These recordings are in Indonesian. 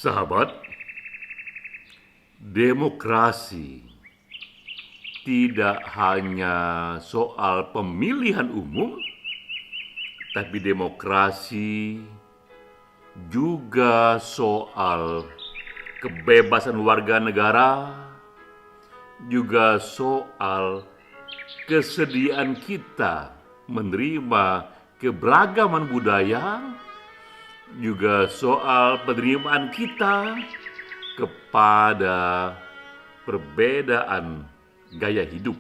Sahabat, demokrasi tidak hanya soal pemilihan umum, tapi demokrasi juga soal kebebasan warga negara, juga soal kesediaan kita menerima keberagaman budaya, juga soal penerimaan kita kepada perbedaan gaya hidup.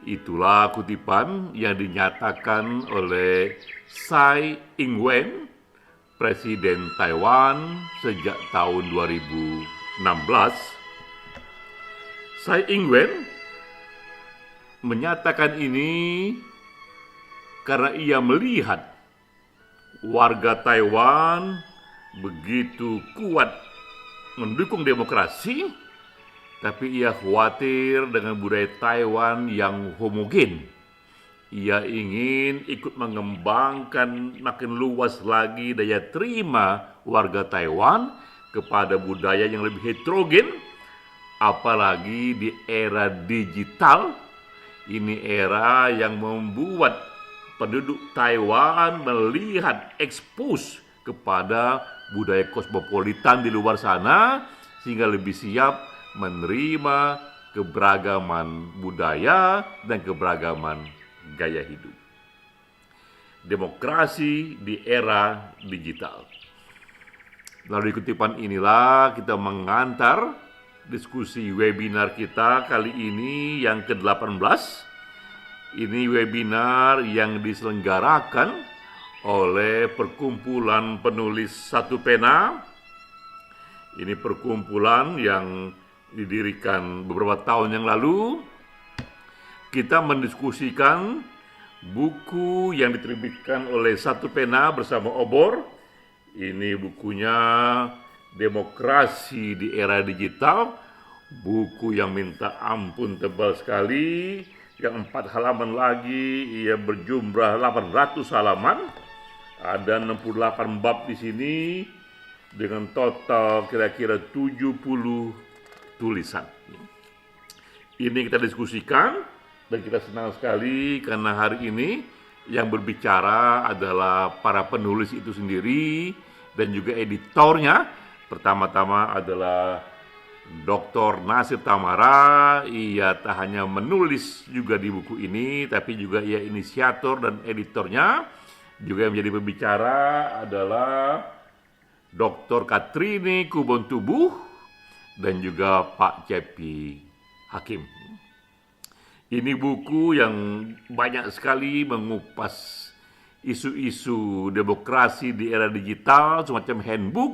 Itulah kutipan yang dinyatakan oleh Tsai Ing-wen, Presiden Taiwan sejak tahun 2016. Tsai Ing-wen menyatakan ini karena ia melihat warga Taiwan begitu kuat mendukung demokrasi, tapi ia khawatir dengan budaya Taiwan yang homogen. Ia ingin ikut mengembangkan makin luas lagi daya terima warga Taiwan kepada budaya yang lebih heterogen, apalagi di era digital. Ini era yang membuat penduduk Taiwan melihat ekspos kepada budaya kosmopolitan di luar sana, sehingga lebih siap menerima keberagaman budaya dan keberagaman gaya hidup. Demokrasi di era digital. Melalui kutipan inilah kita mengantar diskusi webinar kita kali ini yang ke-18. Ini webinar yang diselenggarakan oleh Perkumpulan Penulis Satu Pena. Ini perkumpulan yang didirikan beberapa tahun yang lalu. Kita mendiskusikan buku yang diterbitkan oleh Satu Pena bersama Obor. Ini bukunya Demokrasi di Era Digital. Buku yang minta ampun tebal sekali. Yang 4 halaman lagi, ia berjumlah 800 halaman. Ada 68 bab di sini dengan total kira-kira 70 tulisan. Ini kita diskusikan dan kita senang sekali karena hari ini yang berbicara adalah para penulis itu sendiri dan juga editornya. Pertama-tama adalah Dr. Nasir Tamara. Ia tak hanya menulis juga di buku ini, tapi juga ia inisiator dan editornya. Juga yang menjadi pembicara adalah Dr. Katrini Kubontubuh dan juga Pak Cepi Hakim. Ini buku yang banyak sekali mengupas isu-isu demokrasi di era digital, semacam handbook,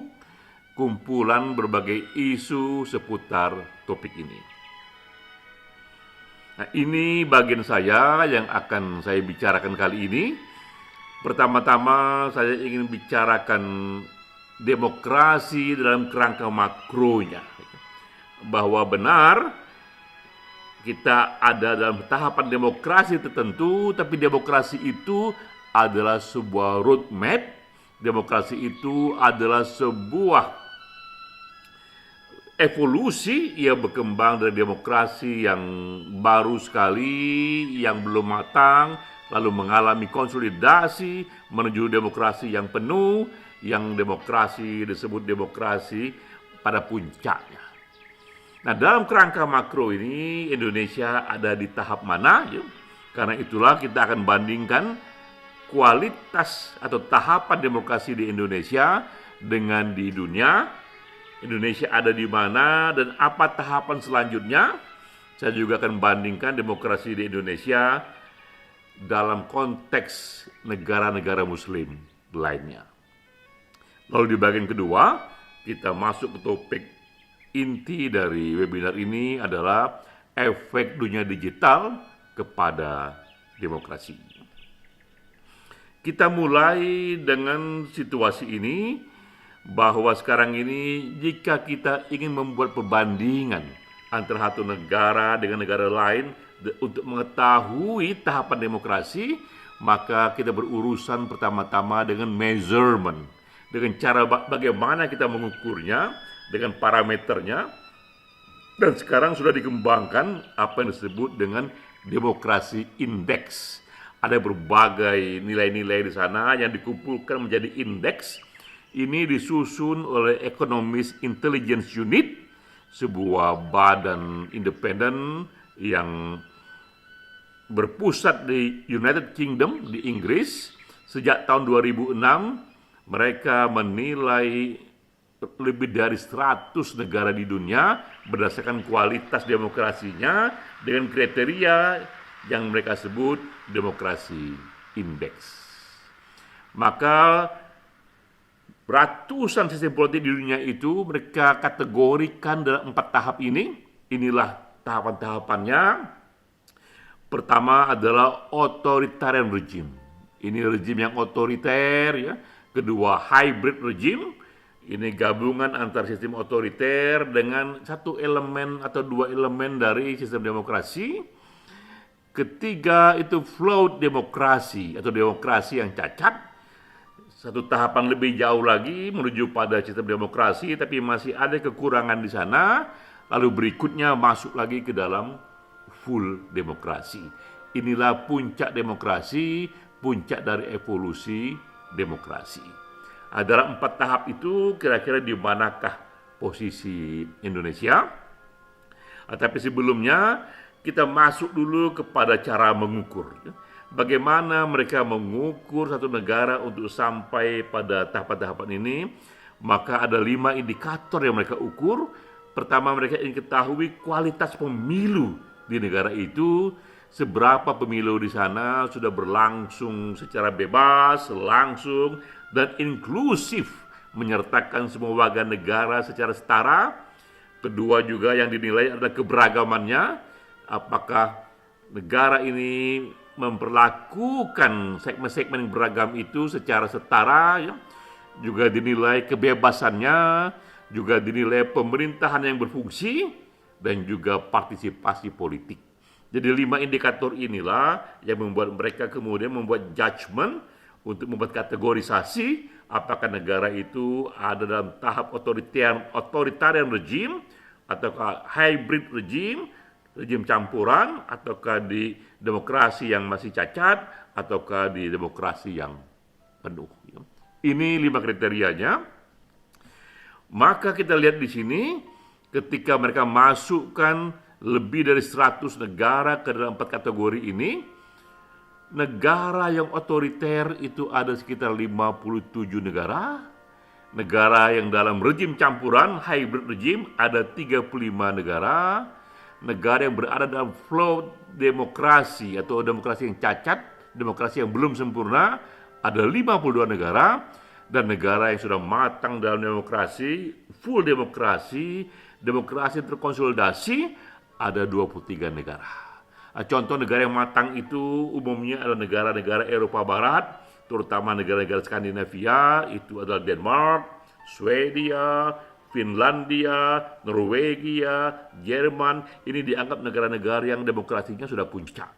kumpulan berbagai isu seputar topik ini. Nah, ini bagian saya yang akan saya bicarakan kali ini. Pertama-tama saya ingin bicarakan demokrasi dalam kerangka makronya. Bahwa benar kita ada dalam tahapan demokrasi tertentu, tapi demokrasi itu adalah sebuah roadmap. Demokrasi itu adalah sebuah evolusi. Ia berkembang dari demokrasi yang baru sekali, yang belum matang, lalu mengalami konsolidasi menuju demokrasi yang penuh, yang demokrasi disebut demokrasi pada puncaknya. Nah, dalam kerangka makro ini Indonesia ada di tahap mana? Ya? Karena itulah kita akan bandingkan kualitas atau tahapan demokrasi di Indonesia dengan di dunia. Indonesia ada di mana dan apa tahapan selanjutnya. Saya juga akan bandingkan demokrasi di Indonesia dalam konteks negara-negara muslim lainnya. Lalu di bagian kedua, kita masuk ke topik inti dari webinar ini adalah efek dunia digital kepada demokrasi. Kita mulai dengan situasi ini, bahwa sekarang ini jika kita ingin membuat perbandingan antara satu negara dengan negara lain untuk mengetahui tahapan demokrasi, maka kita berurusan pertama-tama dengan measurement. dengan cara bagaimana kita mengukurnya, dengan parameternya, dan sekarang sudah dikembangkan apa yang disebut dengan demokrasi indeks. Ada berbagai nilai-nilai di sana yang dikumpulkan menjadi indeks. Ini disusun oleh Economist Intelligence Unit, sebuah badan independen yang berpusat di United Kingdom, di Inggris. Sejak tahun 2006, mereka menilai lebih dari 100 negara di dunia berdasarkan kualitas demokrasinya dengan kriteria yang mereka sebut demokrasi indeks. Maka ratusan sistem politik di dunia itu mereka kategorikan dalam 4 tahap ini. Inilah tahapan-tahapannya. Pertama adalah authoritarian regime. Ini regime yang otoriter, ya. Kedua, hybrid regime. Ini gabungan antara sistem otoriter dengan satu elemen atau dua elemen dari sistem demokrasi. Ketiga itu flawed demokrasi atau demokrasi yang cacat. Satu tahapan lebih jauh lagi menuju pada sistem demokrasi, tapi masih ada kekurangan di sana. Lalu berikutnya masuk lagi ke dalam full demokrasi. Inilah puncak demokrasi, puncak dari evolusi demokrasi. Dalam 4 tahap itu kira-kira di manakah posisi Indonesia? Tapi sebelumnya kita masuk dulu kepada cara mengukur. Bagaimana mereka mengukur satu negara untuk sampai pada tahapan-tahapan ini? Maka ada 5 indikator yang mereka ukur. Pertama, mereka ingin ketahui kualitas pemilu di negara itu, seberapa pemilu di sana sudah berlangsung secara bebas, langsung, dan inklusif, menyertakan semua warga negara secara setara. Kedua juga yang dinilai adalah keberagamannya, apakah negara ini memperlakukan segmen-segmen beragam itu secara setara, ya. Juga dinilai kebebasannya, juga dinilai pemerintahan yang berfungsi, dan juga partisipasi politik. Jadi 5 indikator inilah yang membuat mereka kemudian membuat judgement untuk membuat kategorisasi apakah negara itu ada dalam tahap authoritarian regime, ataukah hybrid regime, regime campuran, ataukah di demokrasi yang masih cacat, ataukah di demokrasi yang penuh. Ini 5 kriterianya. Maka kita lihat di sini ketika mereka masukkan lebih dari 100 negara ke dalam 4 kategori ini, negara yang otoriter itu ada sekitar 57 negara. Negara yang dalam rejim campuran, hybrid regime, ada 35 negara. Negara yang berada dalam flow demokrasi atau demokrasi yang cacat, demokrasi yang belum sempurna, ada 52 negara. Dan negara yang sudah matang dalam demokrasi, full demokrasi, demokrasi terkonsolidasi, ada 23 negara. Contoh negara yang matang itu umumnya adalah negara-negara Eropa Barat, terutama negara-negara Skandinavia, itu adalah Denmark, Swedia, Finlandia, Norwegia, Jerman. Ini dianggap negara-negara yang demokrasinya sudah puncak.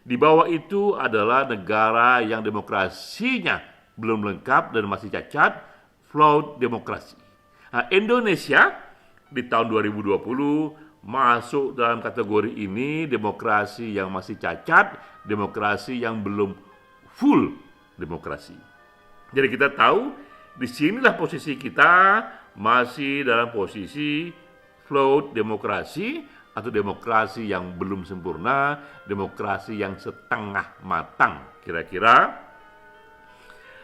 Di bawah itu adalah negara yang demokrasinya belum lengkap dan masih cacat, flawed demokrasi. Indonesia di tahun 2020 masuk dalam kategori ini, demokrasi yang masih cacat, demokrasi yang belum full demokrasi. Jadi kita tahu disinilah posisi kita, masih dalam posisi flawed demokrasi atau demokrasi yang belum sempurna, demokrasi yang setengah matang kira-kira.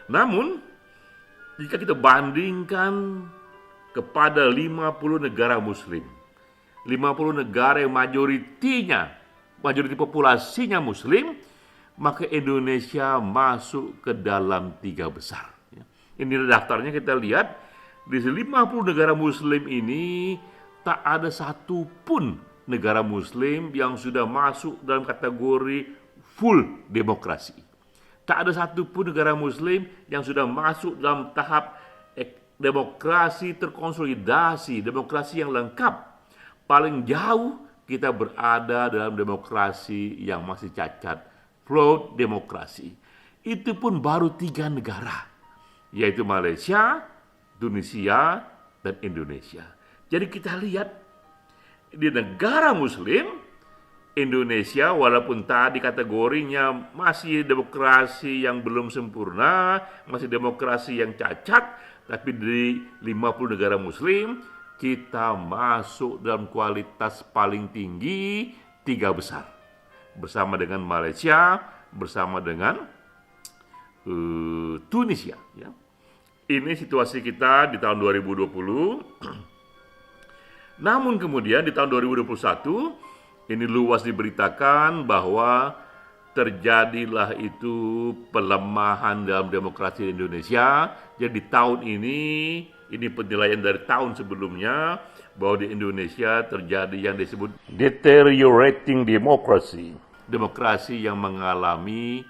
Namun jika kita bandingkan kepada 50 negara muslim, 50 negara yang majoriti populasinya muslim, maka Indonesia masuk ke dalam 3 besar. Ini daftarnya, kita lihat di 50 negara muslim ini tak ada satu pun negara muslim yang sudah masuk dalam kategori full demokrasi. Tak ada satu pun negara muslim yang sudah masuk dalam tahap demokrasi terkonsolidasi, demokrasi yang lengkap. Paling jauh kita berada dalam demokrasi yang masih cacat, flawed demokrasi. Itu pun baru 3 negara. yaitu Malaysia, Tunisia, dan Indonesia. Jadi kita lihat di negara Muslim, Indonesia walaupun tadi kategorinya masih demokrasi yang belum sempurna, masih demokrasi yang cacat, tapi di 50 negara Muslim kita masuk dalam kualitas paling tinggi 3 besar. Bersama dengan Malaysia, bersama dengan Tunisia. Ya. Ini situasi kita di tahun 2020. Namun kemudian di tahun 2021, ini luas diberitakan bahwa terjadilah itu pelemahan dalam demokrasi di Indonesia. Jadi tahun ini penilaian dari tahun sebelumnya, bahwa di Indonesia terjadi yang disebut deteriorating democracy. Demokrasi yang mengalami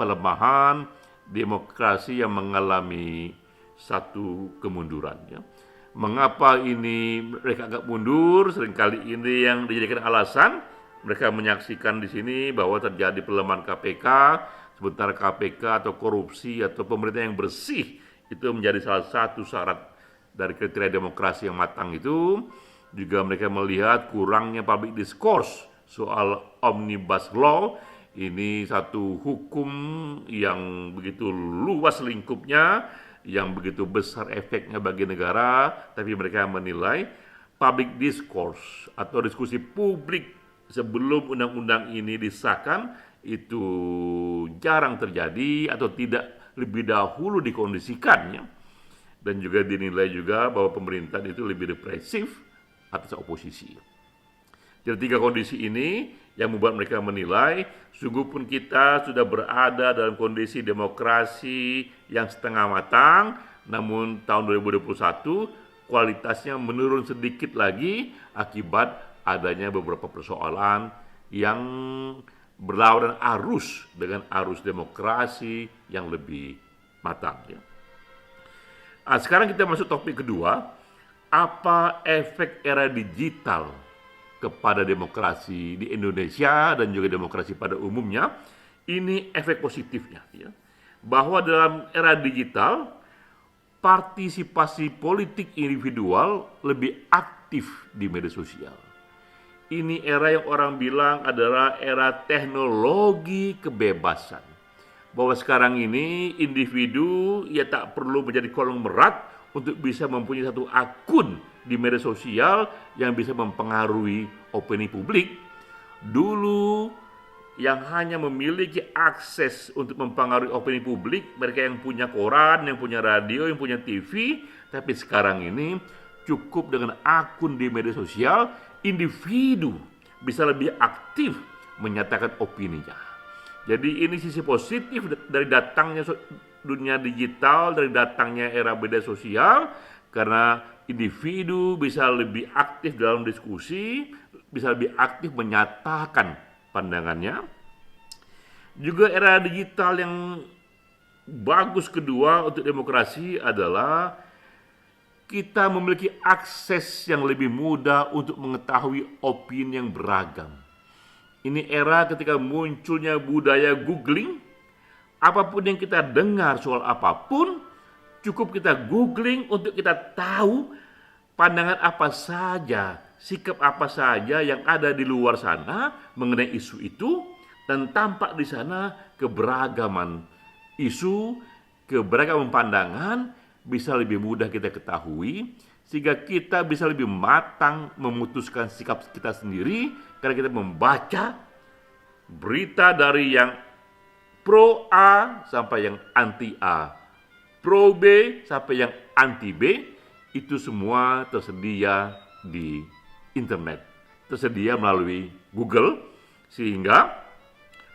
pelemahan, demokrasi yang mengalami satu kemunduran. Ya. Mengapa ini mereka agak mundur? Seringkali ini yang dijadikan alasan. Mereka menyaksikan di sini bahwa terjadi pelemahan KPK, sementara KPK atau korupsi atau pemerintah yang bersih itu menjadi salah satu syarat dari kriteria demokrasi yang matang itu. Juga mereka melihat kurangnya public discourse soal omnibus law. Ini satu hukum yang begitu luas lingkupnya, yang begitu besar efeknya bagi negara, tapi mereka menilai public discourse atau diskusi publik sebelum undang-undang ini disahkan itu jarang terjadi atau tidak lebih dahulu dikondisikannya. Dan juga dinilai juga bahwa pemerintah itu lebih represif atas oposisi. Jadi 3 kondisi ini yang membuat mereka menilai, sungguh pun kita sudah berada dalam kondisi demokrasi yang setengah matang, namun tahun 2021 kualitasnya menurun sedikit lagi akibat adanya beberapa persoalan yang berlawanan arus dengan arus demokrasi yang lebih matang. Ya. Nah, sekarang kita masuk topik kedua, apa efek era digital kepada demokrasi di Indonesia dan juga demokrasi pada umumnya. Ini efek positifnya, ya. Bahwa dalam era digital partisipasi politik individual lebih aktif di media sosial. Ini era yang orang bilang adalah era teknologi kebebasan. Bahwa sekarang ini individu ya tak perlu menjadi konglomerat untuk bisa mempunyai satu akun di media sosial yang bisa mempengaruhi opini publik. Dulu yang hanya memiliki akses untuk mempengaruhi opini publik, mereka yang punya koran, yang punya radio, yang punya TV. Tapi sekarang ini cukup dengan akun di media sosial, individu bisa lebih aktif menyatakan opininya. Jadi ini sisi positif dari datangnya dunia digital, dari datangnya era media sosial, karena individu bisa lebih aktif dalam diskusi, bisa lebih aktif menyatakan pandangannya. Juga era digital yang bagus kedua untuk demokrasi adalah kita memiliki akses yang lebih mudah untuk mengetahui opini yang beragam. Ini era ketika munculnya budaya googling. Apapun yang kita dengar soal apapun, cukup kita googling untuk kita tahu pandangan apa saja, sikap apa saja yang ada di luar sana mengenai isu itu, dan tampak di sana keberagaman isu, keberagaman pandangan bisa lebih mudah kita ketahui, sehingga kita bisa lebih matang memutuskan sikap kita sendiri karena kita membaca berita dari yang pro A sampai yang anti A, pro B sampai yang anti B, itu semua tersedia di internet, tersedia melalui Google, sehingga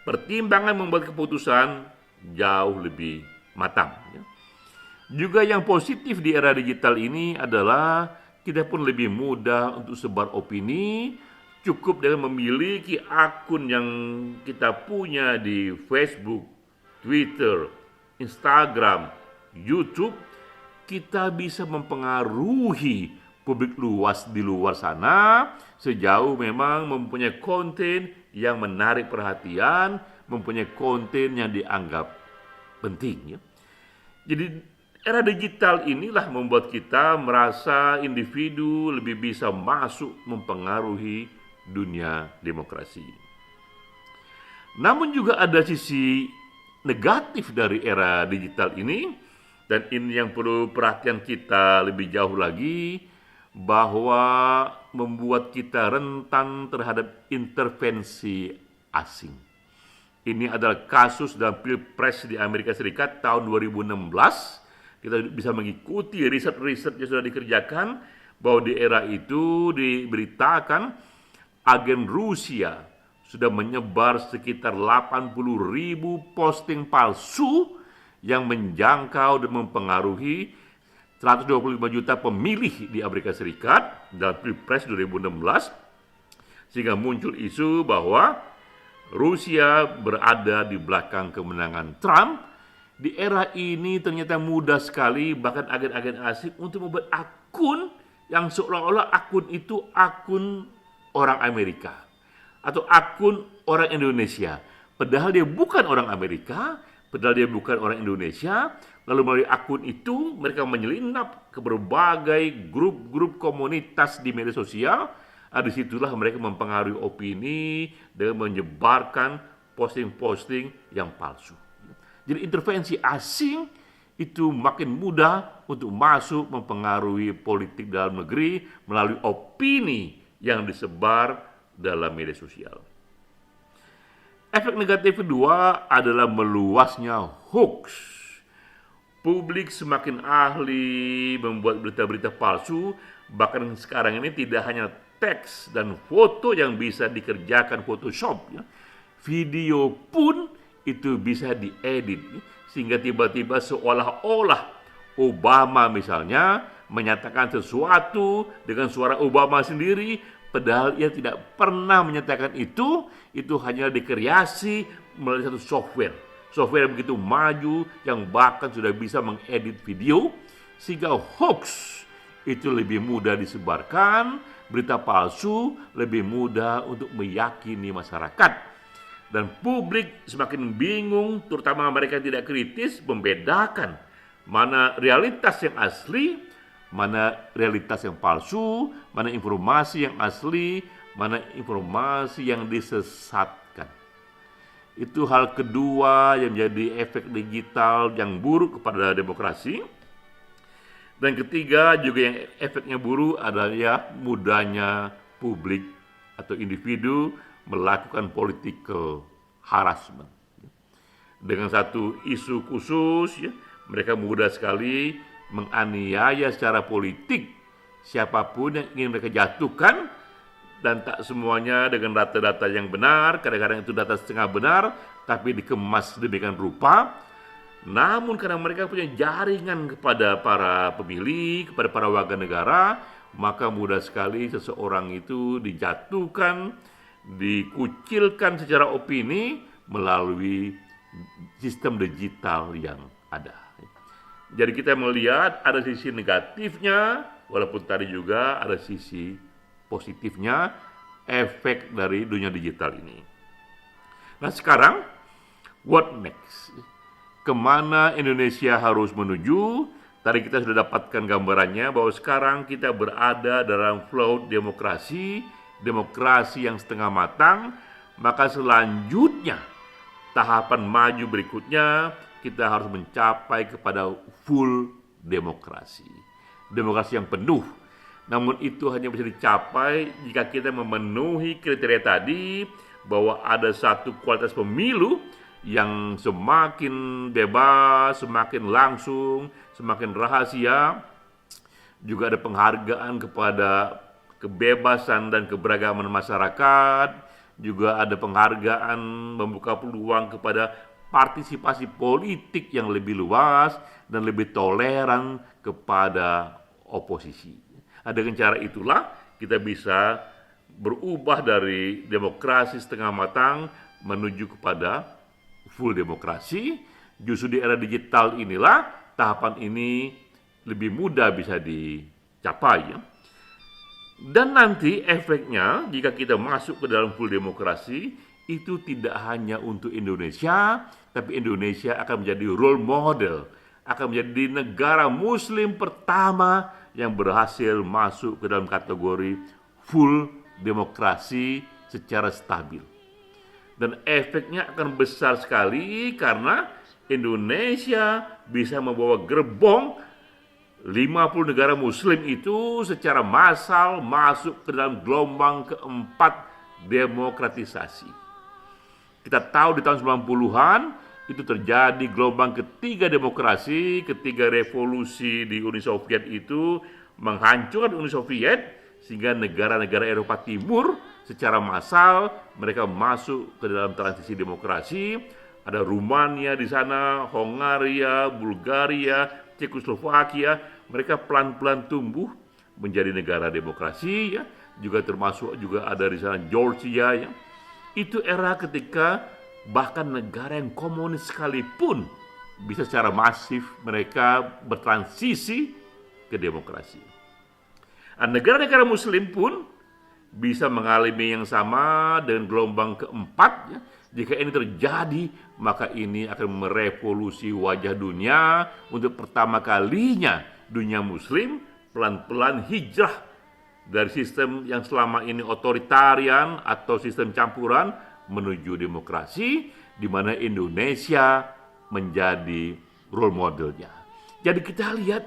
pertimbangan membuat keputusan jauh lebih matang. Juga yang positif di era digital ini adalah kita pun lebih mudah untuk sebar opini. Cukup dengan memiliki akun yang kita punya di Facebook, Twitter, Instagram, YouTube, kita bisa mempengaruhi publik luas di luar sana sejauh memang mempunyai konten yang menarik perhatian, mempunyai konten yang dianggap penting. Ya. Jadi Era digital inilah membuat kita merasa individu lebih bisa masuk mempengaruhi dunia demokrasi. Namun juga ada sisi negatif dari era digital ini, dan ini yang perlu perhatian kita lebih jauh lagi, bahwa membuat kita rentan terhadap intervensi asing. Ini adalah kasus dalam Pilpres di Amerika Serikat tahun 2016. Kita bisa mengikuti riset-riset yang sudah dikerjakan, bahwa di era itu diberitakan agen Rusia sudah menyebar sekitar 80.000 posting palsu yang menjangkau dan mempengaruhi 125 juta pemilih di Amerika Serikat dalam Pilpres 2016, sehingga muncul isu bahwa Rusia berada di belakang kemenangan Trump. Di era ini ternyata mudah sekali bahkan agen-agen asing untuk membuat akun yang seolah-olah akun itu akun orang Amerika atau akun orang Indonesia. Padahal dia bukan orang Amerika, padahal dia bukan orang Indonesia. Lalu melalui akun itu mereka menyelinap ke berbagai grup-grup komunitas di media sosial. Disitulah mereka mempengaruhi opini dengan menyebarkan posting-posting yang palsu. Jadi intervensi asing itu makin mudah untuk masuk mempengaruhi politik dalam negeri melalui opini yang disebar dalam media sosial. Efek negatif kedua adalah meluasnya hoax. Publik semakin ahli membuat berita-berita palsu, bahkan sekarang ini tidak hanya teks dan foto yang bisa dikerjakan Photoshop, ya. Video pun itu bisa diedit, sehingga tiba-tiba seolah-olah Obama misalnya menyatakan sesuatu dengan suara Obama sendiri, padahal ia tidak pernah menyatakan itu hanya dikreasi melalui satu software yang begitu maju yang bahkan sudah bisa mengedit video, sehingga hoax itu lebih mudah disebarkan, berita palsu lebih mudah untuk meyakini masyarakat. Dan publik semakin bingung, terutama mereka yang tidak kritis, membedakan mana realitas yang asli, mana realitas yang palsu, mana informasi yang asli, mana informasi yang disesatkan. Itu hal kedua yang menjadi efek digital yang buruk kepada demokrasi. Dan ketiga juga yang efeknya buruk adalah mudahnya publik atau individu melakukan political harassment. Dengan satu isu khusus, ya, mereka mudah sekali menganiaya secara politik siapapun yang ingin mereka jatuhkan, dan tak semuanya dengan data-data yang benar. Kadang-kadang itu data setengah benar, tapi dikemas demikian rupa. Namun karena mereka punya jaringan kepada para pemilih, kepada para warga negara, maka mudah sekali seseorang itu dijatuhkan, dikucilkan secara opini melalui sistem digital yang ada. Jadi kita melihat ada sisi negatifnya, walaupun tadi juga ada sisi positifnya efek dari dunia digital ini. Nah sekarang, what next? Kemana Indonesia harus menuju? Tadi kita sudah dapatkan gambarannya bahwa sekarang kita berada dalam flow demokrasi yang setengah matang. Maka selanjutnya tahapan maju berikutnya kita harus mencapai kepada full demokrasi yang penuh. Namun itu hanya bisa dicapai jika kita memenuhi kriteria tadi, bahwa ada satu kualitas pemilu yang semakin bebas, semakin langsung, semakin rahasia. Juga ada penghargaan kepada kebebasan dan keberagaman masyarakat, juga ada penghargaan membuka peluang kepada partisipasi politik yang lebih luas dan lebih toleran kepada oposisi. Dengan cara itulah kita bisa berubah dari demokrasi setengah matang menuju kepada full demokrasi. Justru di era digital inilah tahapan ini lebih mudah bisa dicapai, ya. Dan nanti efeknya jika kita masuk ke dalam full demokrasi itu tidak hanya untuk Indonesia, tapi Indonesia akan menjadi role model, akan menjadi negara muslim pertama yang berhasil masuk ke dalam kategori full demokrasi secara stabil. Dan efeknya akan besar sekali karena Indonesia bisa membawa gerbong 50 negara muslim itu secara massal masuk ke dalam gelombang keempat demokratisasi. Kita tahu di tahun 90-an itu terjadi gelombang ketiga demokrasi, ketiga revolusi di Uni Soviet itu menghancurkan Uni Soviet sehingga negara-negara Eropa Timur secara massal mereka masuk ke dalam transisi demokrasi. Ada Rumania di sana, Hongaria, Bulgaria, Cekoslovakia, mereka pelan-pelan tumbuh menjadi negara demokrasi ya. Juga termasuk juga ada di sana Georgia ya. Itu era ketika bahkan negara yang komunis sekalipun bisa secara masif mereka bertransisi ke demokrasi. Negara-negara muslim pun bisa mengalami yang sama dengan gelombang keempat ya. Jika ini terjadi, maka ini akan merevolusi wajah dunia. Untuk pertama kalinya dunia muslim pelan-pelan hijrah dari sistem yang selama ini otoritarian atau sistem campuran menuju demokrasi, di mana Indonesia menjadi role modelnya. Jadi kita lihat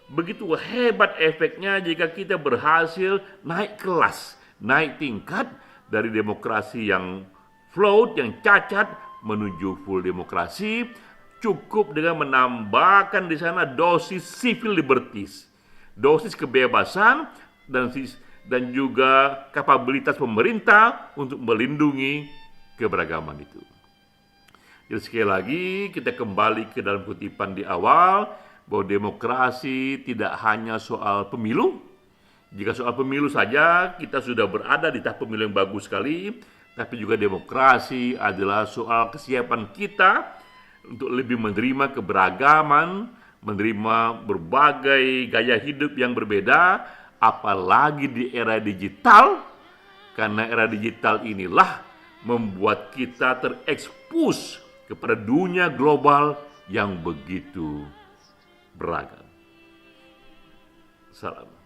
begitu hebat efeknya jika kita berhasil naik kelas, naik tingkat dari demokrasi yang float, yang cacat menuju full demokrasi, cukup dengan menambahkan di sana dosis civil liberties, dosis kebebasan dan juga kapabilitas pemerintah untuk melindungi keberagaman itu. Jadi sekali lagi kita kembali ke dalam kutipan di awal bahwa demokrasi tidak hanya soal pemilu. Jika soal pemilu saja kita sudah berada di tahap pemilu yang bagus sekali, tapi juga demokrasi adalah soal kesiapan kita untuk lebih menerima keberagaman, menerima berbagai gaya hidup yang berbeda, apalagi di era digital, karena era digital inilah membuat kita terekspos kepada dunia global yang begitu beragam. Salam.